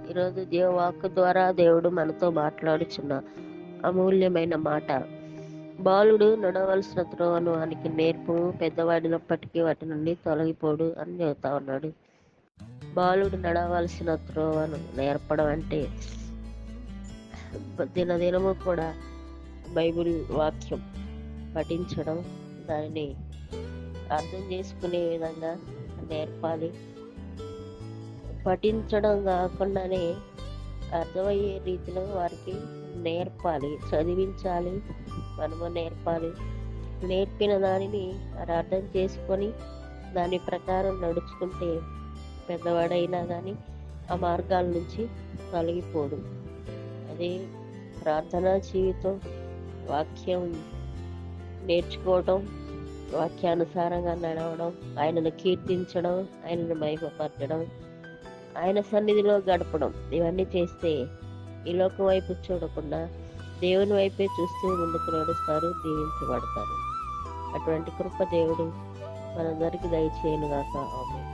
ఈరోజు జీవవాక్కు ద్వారా దేవుడు మనతో మాట్లాడుచున్న అమూల్యమైన మాట. బాలుడు నడవలసిన త్రోవను వానికి నేర్పు, పెద్దవాడినప్పటికీ వాటి నుండి తొలగిపోడు అని చెబుతా ఉన్నాడు. బాలుడు నడవలసిన త్రోవను నేర్పడం అంటే దినదినము కూడా బైబిల్ వాక్యం పఠించడం, దానిని అర్థం చేసుకునే విధంగా నేర్పాలి. పఠించడం కాకుండానే అర్థమయ్యే రీతిలో వారికి నేర్పాలి, చదివించాలి, మనము నేర్పాలి. నేర్పిన దానిని వారు అర్థం చేసుకొని దాని ప్రకారం నడుచుకుంటే పెద్దవాడైనా కానీ ఆ మార్గాల నుంచి తొలగిపోడు. అదే ప్రార్థనా జీవితం, వాక్యం నేర్చుకోవడం, వాక్యానుసారంగా నడవడం, ఆయనను కీర్తించడం, ఆయనను మహిమపరచడం, ఆయన సన్నిధిలో గడపడం, ఇవన్నీ చేస్తే ఈ లోకం వైపు చూడకుండా దేవుని వైపే చూస్తూ ముందుకు నడుస్తారు, దీవించబడతారు. అటువంటి కృప దేవుడు మనందరికీ దయచేయనుగాక. ఆమేన్.